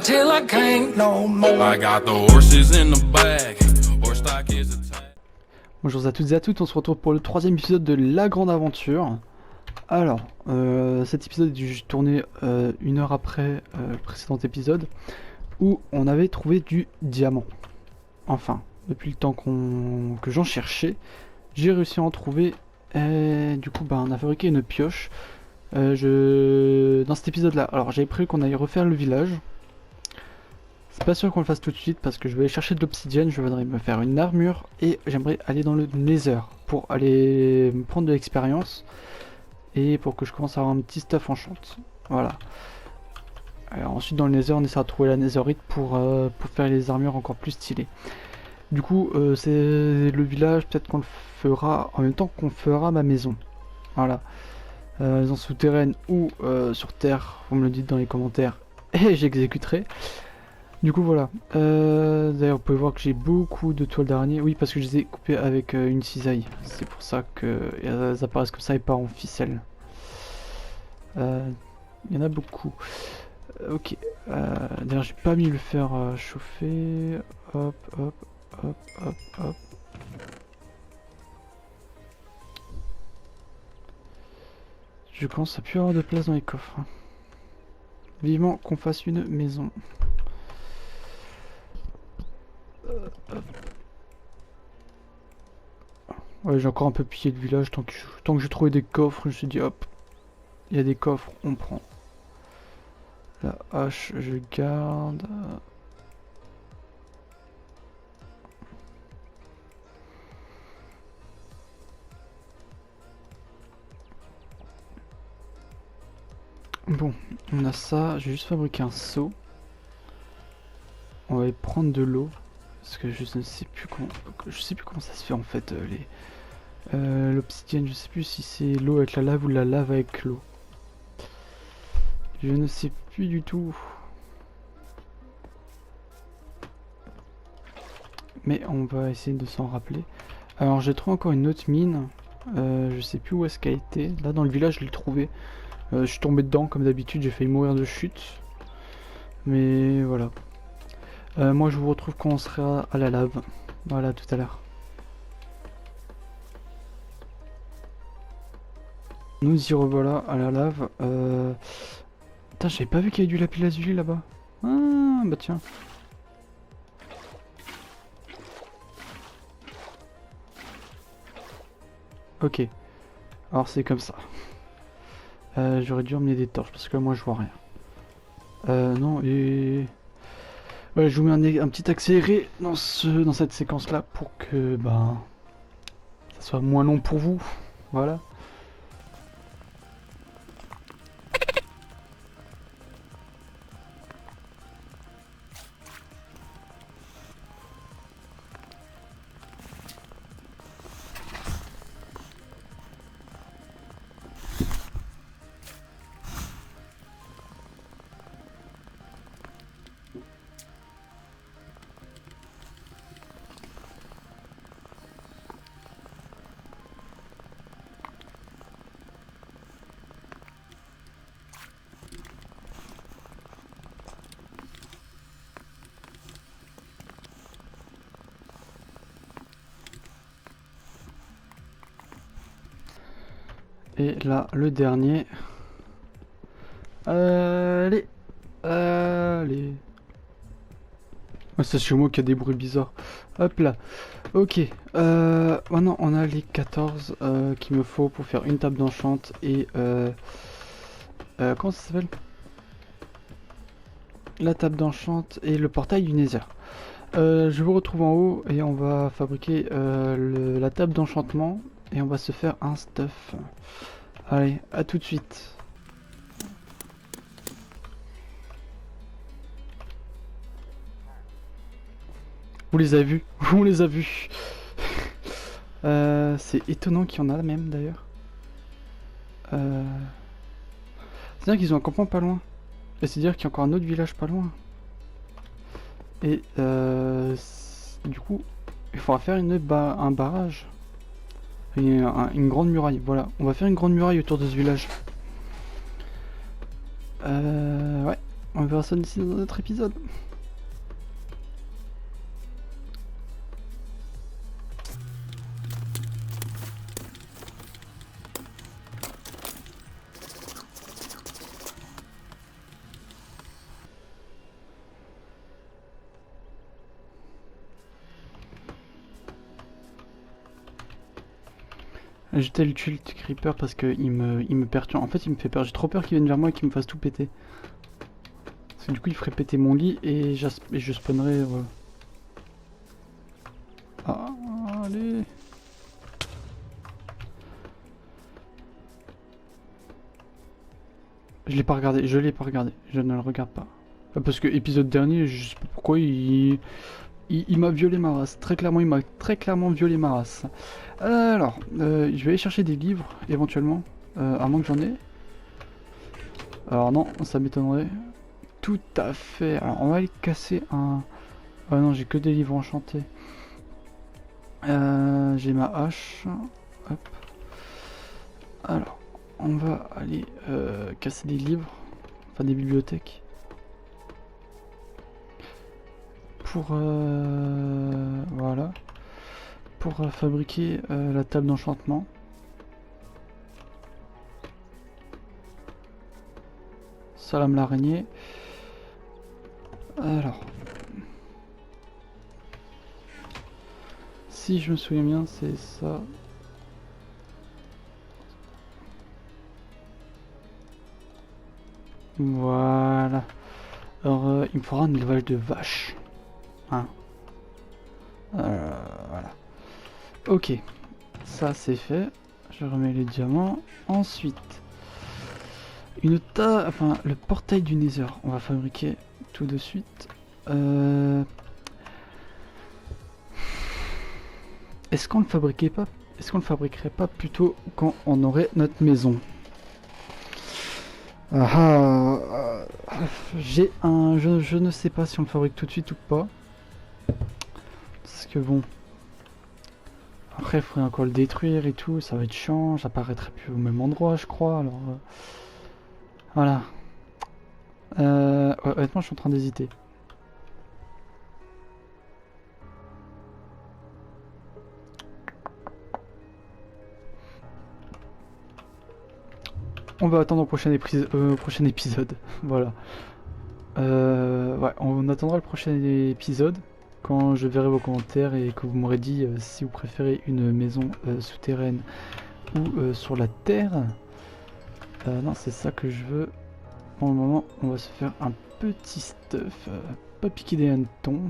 till I can't no more. I got the horses in the bag. Horse stock is a tag. Bonjour à toutes et à toutes, on se retrouve pour le troisième épisode de La Grande Aventure. Alors, cet épisode est dû tourner une heure après le précédent épisode où on avait trouvé du diamant. Enfin, depuis le temps que j'en cherchais, j'ai réussi à en trouver et du coup on a fabriqué une pioche. Dans cet épisode là, alors j'avais prévu qu'on aille refaire le village. C'est pas sûr qu'on le fasse tout de suite parce que je vais aller chercher de l'obsidienne, je voudrais me faire une armure et j'aimerais aller dans le Nether pour aller me prendre de l'expérience et pour que je commence à avoir un petit stuff enchant. Voilà. Alors ensuite dans le Nether on essaiera de trouver la Netherite pour faire les armures encore plus stylées. Du coup c'est le village, peut-être qu'on le fera en même temps qu'on fera ma maison. Voilà. Maison souterraine ou sur terre, vous me le dites dans les commentaires et j'exécuterai. Du coup voilà, d'ailleurs vous pouvez voir que j'ai beaucoup de toiles d'araignée, oui parce que je les ai coupées avec une cisaille, c'est pour ça qu'elles apparaissent comme ça et pas en ficelle. Il y en a beaucoup. Ok, d'ailleurs j'ai pas mis le fer chauffer, hop hop hop hop hop. Je commence à plus avoir de place dans les coffres. Vivement qu'on fasse une maison. Ouais, j'ai encore un peu pillé le village tant que j'ai trouvé des coffres, je me suis dit hop, il y a des coffres, on prend. La hache, je garde. Bon, on a ça, j'ai juste fabriqué un seau. On va prendre de l'eau. Parce que je ne sais plus comment ça se fait en fait l'obsidienne, je sais plus si c'est l'eau avec la lave ou la lave avec l'eau. Je ne sais plus du tout. Mais on va essayer de s'en rappeler. Alors j'ai trouvé encore une autre mine. Je sais plus où est-ce qu'elle a été. Là dans le village je l'ai trouvé. Je suis tombé dedans comme d'habitude, j'ai failli mourir de chute. Mais voilà. Moi je vous retrouve quand on sera à la lave. Voilà, tout à l'heure. Nous y revoilà à la lave. Putain, j'avais pas vu qu'il y avait du lapis lazuli là-bas. Ah, bah tiens. Ok. Alors c'est comme ça. J'aurais dû emmener des torches parce que moi je vois rien. Non, et... Ouais, je vous mets un petit accéléré dans cette séquence là pour que ça soit moins long pour vous. Voilà. Et là, le dernier. Allez. Allez. Ouais, c'est chez moi qu'il y a des bruits bizarres. Hop là. Ok. Maintenant, on a les 14 qu'il me faut pour faire une table d'enchant et... comment ça s'appelle? La table d'enchant et le portail du Nether. Je vous retrouve en haut et on va fabriquer la table d'enchantement et on va se faire un stuff. Allez, à tout de suite. Vous les avez vus? On les a vus. C'est étonnant qu'il y en a même d'ailleurs. C'est-à-dire qu'ils ont un campement pas loin. Et c'est-à-dire qu'il y a encore un autre village pas loin. Et du coup, il faudra faire un barrage. Une grande muraille, voilà. On va faire une grande muraille autour de ce village. Ouais, On verra ça d'ici dans notre épisode. J'ai tel tué le creeper parce que il me perturbe. En fait, il me fait peur. J'ai trop peur qu'il vienne vers moi et qu'il me fasse tout péter. Parce que du coup, il ferait péter mon lit et je spawnerais. Voilà. Ah, allez. Je l'ai pas regardé. Je l'ai pas regardé. Je ne le regarde pas. Parce que épisode dernier, je sais pas pourquoi il m'a violé ma race. Très clairement, il m'a très clairement violé ma race. Alors, je vais aller chercher des livres, éventuellement. À moins que j'en ai. Alors non, ça m'étonnerait. Tout à fait. Alors, on va aller casser un... Ah non, j'ai que des livres enchantés. J'ai ma hache. Hop. Alors, on va aller casser des livres. Enfin, des bibliothèques. Pour voilà, pour fabriquer la table d'enchantement. Salam l'araignée. Alors, si je me souviens bien, c'est ça. Voilà. Alors, il me faudra un élevage de vaches. Hein. Voilà. Ok. Ça, c'est fait. Je remets les diamants. Ensuite, enfin, le portail du Nether. On va fabriquer tout de suite. Est-ce qu'on le fabriquait pas? Est-ce qu'on le fabriquerait pas plutôt quand on aurait notre maison? J'ai un... Je ne sais pas si on le fabrique tout de suite ou pas. Parce que bon... Après, il faudrait encore le détruire et tout, ça va être chiant, j'apparaîtrai plus au même endroit, je crois, alors... Voilà. Ouais, honnêtement, je suis en train d'hésiter. On va attendre au prochain épisode. Voilà. Ouais, on attendra le prochain épisode quand je verrai vos commentaires et que vous m'aurez dit si vous préférez une maison souterraine ou sur la terre. Non, c'est ça que je veux. Pour le moment, on va se faire un petit stuff. Pas piquer des hannetons.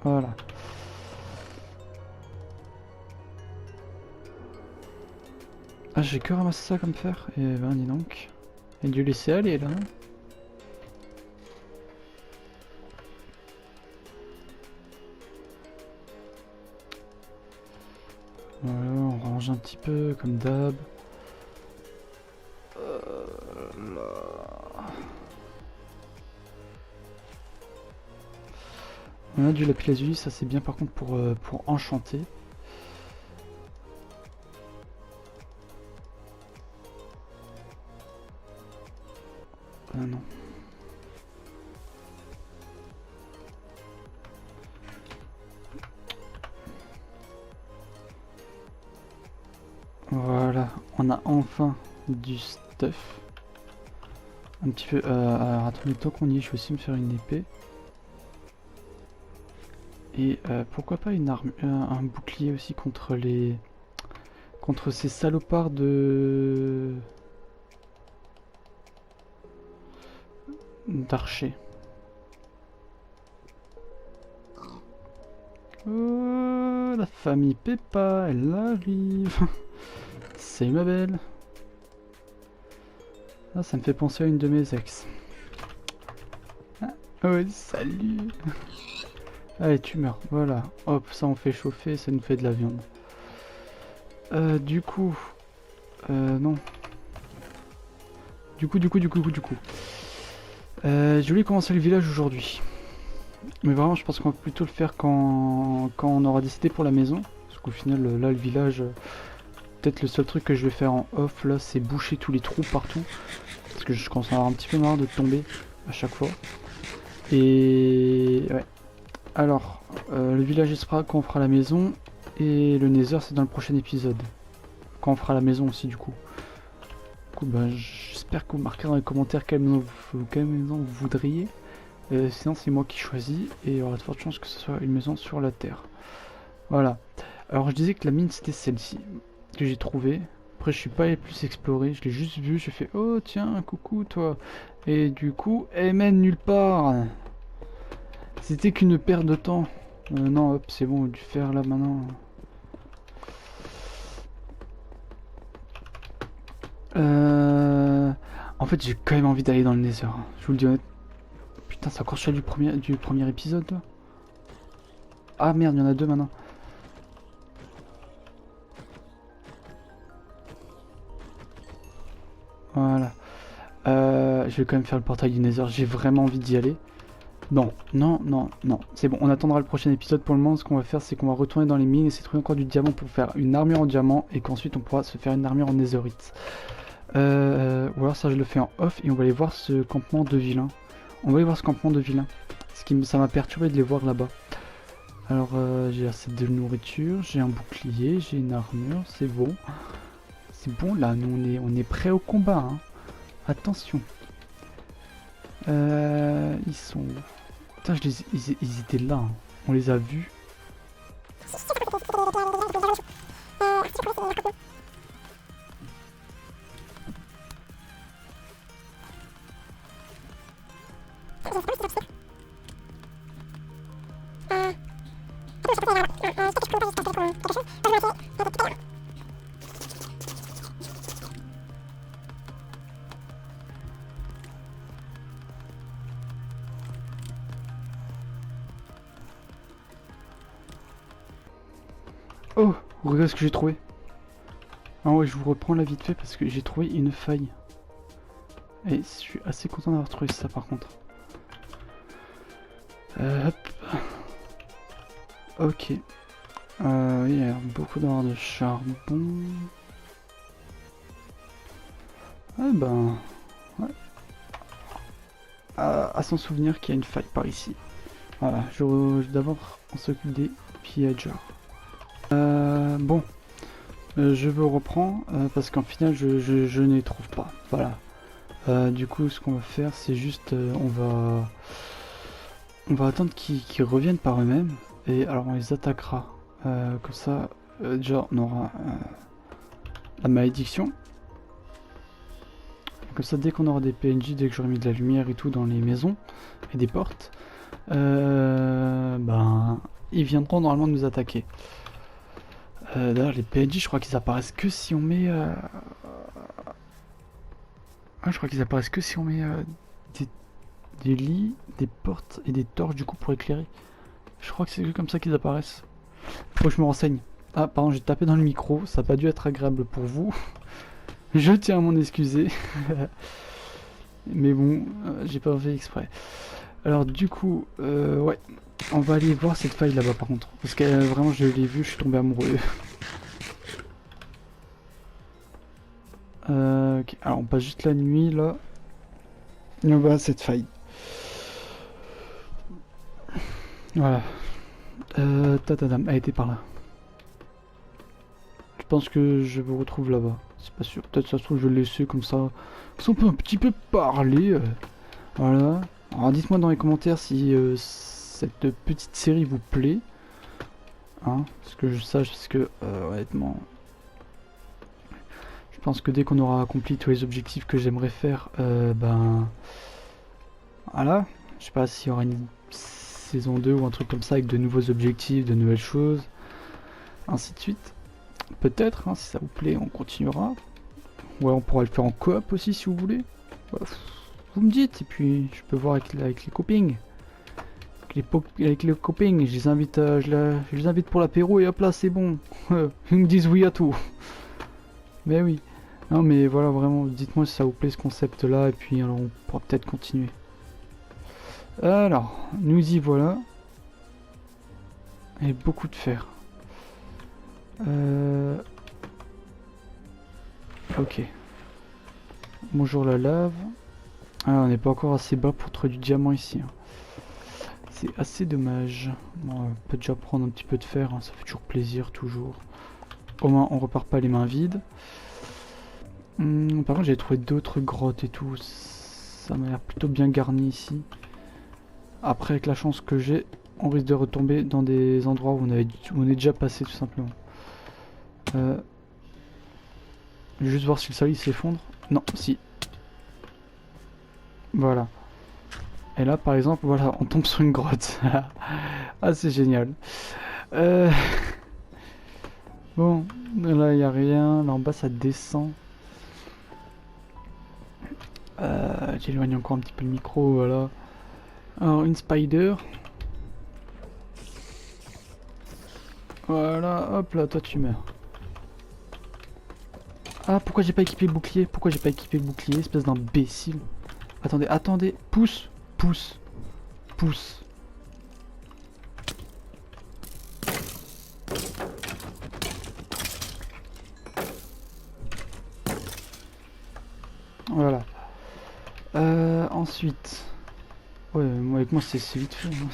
Voilà. Ah, j'ai que ramassé ça comme fer. Et ben, dis donc. Il a dû laisser aller là. Voilà, on range un petit peu comme d'hab. On a du lapis lazuli, ça c'est bien par contre pour enchanter. Non. Voilà, on a enfin du stuff. Un petit peu... alors attendez, tant qu'on y est, je vais aussi me faire une épée. Et pourquoi pas une arme, un bouclier aussi contre les... contre ces salopards de... d'archers. Oh, la famille Peppa, elle arrive. C'est ma belle. Ah, ça me fait penser à une de mes ex. Ah, ouais, salut. Allez, tu meurs, voilà. Hop, ça on fait chauffer, ça nous fait de la viande. Du coup... non. Du coup... je voulais commencer le village aujourd'hui. Mais vraiment, je pense qu'on va plutôt le faire quand on aura décidé pour la maison. Parce qu'au final, là, le village... peut-être le seul truc que je vais faire en off là, c'est boucher tous les trous partout. Parce que je commence à avoir un petit peu marre de tomber à chaque fois. Et ouais. Alors, le village Espra quand on fera la maison. Et le Nether c'est dans le prochain épisode. Quand on fera la maison aussi du coup. Du coup bah, j'espère que vous marquerez dans les commentaires quelle maison vous voudriez. Sinon c'est moi qui choisis. Et il y aura de fortes chances que ce soit une maison sur la terre. Voilà. Alors je disais que la mine c'était celle-ci. Que j'ai trouvée. Après je suis pas allé plus explorer. Je l'ai juste vu. J'ai fait oh tiens coucou toi. Et du coup elle mène nulle part. C'était qu'une perte de temps. Non hop c'est bon du faire là maintenant. En fait, j'ai quand même envie d'aller dans le Nether. Je vous le dis honnête. Putain, c'est encore celui du premier épisode là. Ah merde, il y en a deux maintenant. Voilà. Je vais quand même faire le portail du Nether. J'ai vraiment envie d'y aller. Non, non, non, non. C'est bon, on attendra le prochain épisode. Pour le moment, ce qu'on va faire, c'est qu'on va retourner dans les mines, essayer de trouver encore du diamant pour faire une armure en diamant. Et qu'ensuite, on pourra se faire une armure en netherite. Ou alors ça je le fais en off et on va aller voir ce campement de vilains. On va aller voir ce campement de vilains. Ça m'a perturbé de les voir là-bas. Alors j'ai assez de nourriture, j'ai un bouclier, j'ai une armure, c'est bon. C'est bon là, nous on est prêt au combat. Hein. Attention. Ils sont où? Putain, ils étaient là. Hein. On les a vus. Oh, regardez ce que j'ai trouvé. Ah ouais, je vous reprends là vite fait parce que j'ai trouvé une faille. Et je suis assez content d'avoir trouvé ça par contre. Hop. Ok. Il y a beaucoup d'or de charbon. Ah ben... Ouais. À s'en souvenir qu'il y a une faille par ici. Voilà, d'abord on s'occupe des pillagers. Bon. Je me reprends parce qu'en final je ne les trouve pas. Voilà. Du coup ce qu'on va faire c'est juste on va attendre qu'ils reviennent par eux-mêmes. Et alors on les attaquera. Comme ça déjà on aura la malédiction. Comme ça dès qu'on aura des PNJ, dès que j'aurai mis de la lumière et tout dans les maisons et des portes, ben ils viendront normalement nous attaquer. D'ailleurs les PNJ je crois qu'ils apparaissent que si on met je crois qu'ils apparaissent que si on met des lits, des portes et des torches du coup pour éclairer. Je crois que c'est comme ça qu'ils apparaissent. Faut que je me renseigne. Ah pardon, j'ai tapé dans le micro, ça n'a pas dû être agréable pour vous. Je tiens à m'en excuser. Mais bon, j'ai pas fait exprès. Alors du coup, ouais, on va aller voir cette faille là-bas par contre. Parce que vraiment je l'ai vue, je suis tombé amoureux. Ok, alors on passe juste la nuit là. Et on va à cette faille. Voilà. Tatadam, elle était par là. Je pense que je vous retrouve là-bas. C'est pas sûr. Peut-être ça se trouve je vais le laisser comme ça. Comme ça on peut un petit peu parler. Voilà. Alors dites-moi dans les commentaires si cette petite série vous plaît. Hein, parce que je sache, parce que honnêtement... Je pense que dès qu'on aura accompli tous les objectifs que j'aimerais faire, ben... Voilà. Je sais pas s'il y aura une saison 2 ou un truc comme ça avec de nouveaux objectifs, de nouvelles choses. Ainsi de suite. Peut-être, hein, si ça vous plaît, on continuera. Ou alors on pourra le faire en coop aussi si vous voulez. Vous me dites, et puis je peux voir avec les copings. Avec les copings, je les invite pour l'apéro et hop là c'est bon. Ils me disent oui à tout. Mais oui. Non mais voilà, vraiment, dites-moi si ça vous plaît ce concept là, et puis alors on pourra peut-être continuer. Alors, nous y voilà. Et beaucoup de fer. Ok. Bonjour la lave. Ah, on n'est pas encore assez bas pour trouver du diamant ici. Hein. C'est assez dommage. Bon, on peut déjà prendre un petit peu de fer, hein, ça fait toujours plaisir, toujours. Au moins, on repart pas les mains vides. Par contre, j'ai trouvé d'autres grottes et tout. Ça m'a l'air plutôt bien garni ici. Après, avec la chance que j'ai, on risque de retomber dans des endroits où on est déjà passé, tout simplement. Je vais juste voir si le soleil s'effondre. Non, si. Voilà. Et là, par exemple, voilà, on tombe sur une grotte. Ah, c'est génial. Euh... Bon, là, il n'y a rien. Là, en bas, ça descend. J'éloigne encore un petit peu le micro, voilà. Alors, une spider. Voilà, hop là, toi, tu meurs. Ah, pourquoi j'ai pas équipé le bouclier? Pourquoi j'ai pas équipé le bouclier, espèce d'imbécile? Attendez, attendez, pousse, pousse, pousse. Voilà. Ensuite... Ouais, moi, avec moi, c'est vite fait. Hein.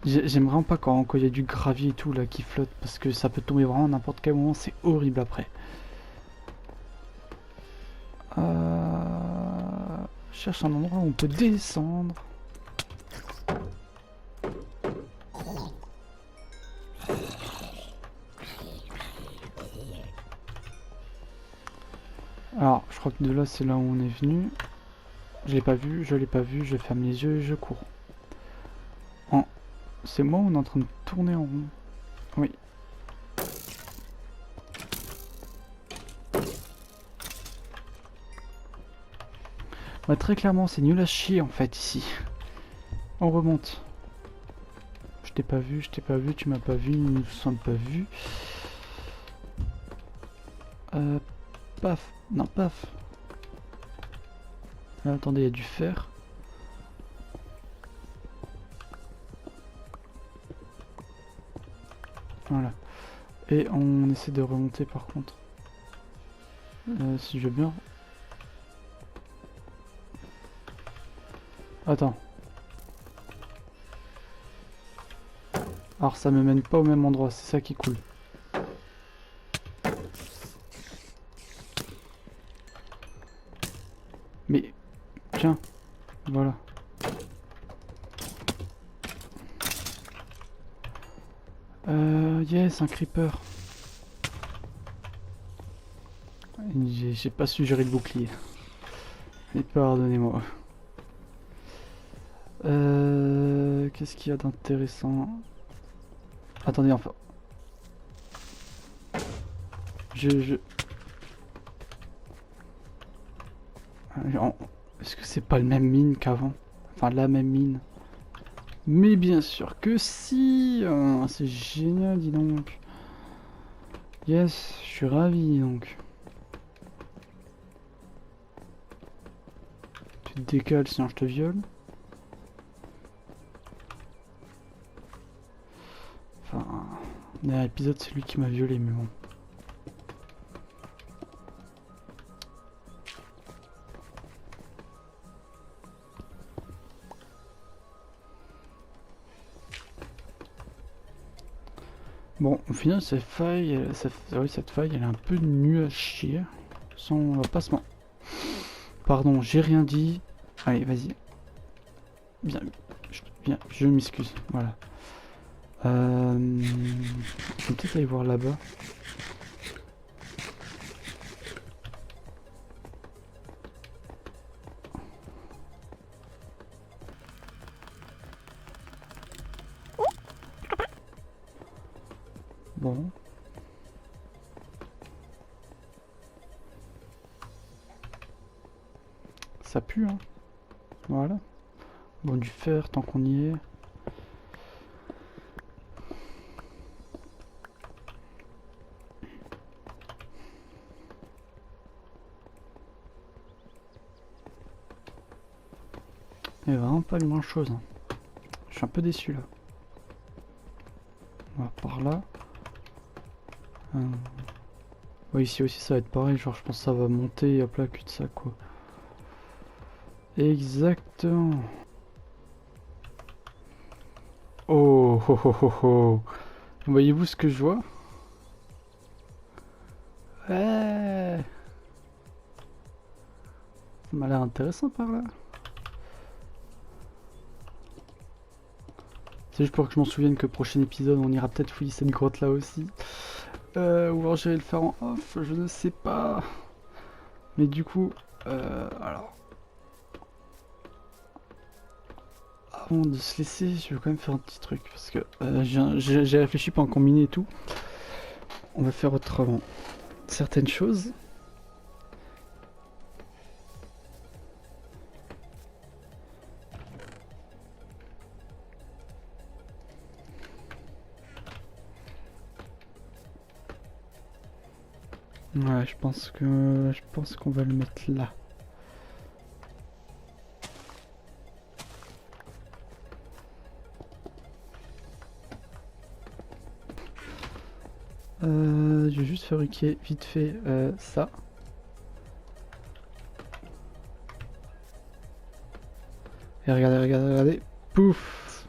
J'aime vraiment pas quand il y a du gravier et tout là qui flotte parce que ça peut tomber vraiment n'importe quel moment, c'est horrible après. Je cherche un endroit où on peut descendre. Alors, je crois que de là c'est là où on est venu. Je l'ai pas vu, je l'ai pas vu, je ferme les yeux et je cours. C'est moi où on est en train de tourner en rond. Oui. Bah, très clairement, c'est nul à chier en fait ici. On remonte. Je t'ai pas vu, tu m'as pas vu, nous ne nous sommes pas vus. Paf. Non, paf. Là, attendez, il y a du fer. Voilà. Et on essaie de remonter par contre. Si je veux bien. Attends. Alors ça me mène pas au même endroit, c'est ça qui est cool. Mais, tiens, voilà. Yes, un creeper. J'ai pas su gérer le bouclier. Mais pardonnez-moi. Qu'est-ce qu'il y a d'intéressant? Attendez, enfin. Est-ce que c'est pas le même mine qu'avant? Enfin, la même mine. Mais bien sûr que si! C'est génial, dis donc. Yes, je suis ravi, donc. Tu te décales sinon je te viole. Enfin, dernier épisode, c'est lui qui m'a violé, mais bon. Bon, au final, cette faille, cette faille, elle est un peu nulle à chier. Sans passement. Pardon, j'ai rien dit. Allez, vas-y. Bien, je m'excuse. Voilà. Je vais peut-être aller voir là-bas. Bon. Ça pue, hein. Voilà. Bon, du fer, tant qu'on y est. Il n'y a vraiment pas grand chose. Hein. suis un peu déçu là. On va par là. Ouais, ici aussi ça va être pareil, genre je pense que ça va monter et hop là, cul-de-sac quoi. Exactement. Oh, oh, oh, oh, oh. Voyez-vous ce que je vois? Ouais. Ça m'a l'air intéressant par là. C'est juste pour que je m'en souvienne que prochain épisode on ira peut-être fouiller cette grotte là aussi. Ou alors je vais le faire en off, je ne sais pas. Mais du coup, alors... Avant de se laisser, je vais quand même faire un petit truc. Parce que j'ai réfléchi pendant qu'on minait et tout. On va faire autrement. Certaines choses. Ouais, je pense qu'on va le mettre là. Je vais juste fabriquer vite fait ça. Et regardez, regardez, regardez. Pouf!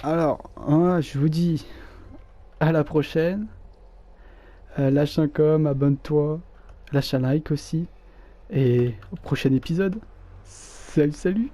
Alors, hein, je vous dis à la prochaine. Lâche un com, abonne-toi, lâche un like aussi. Et au prochain épisode. Salut, salut!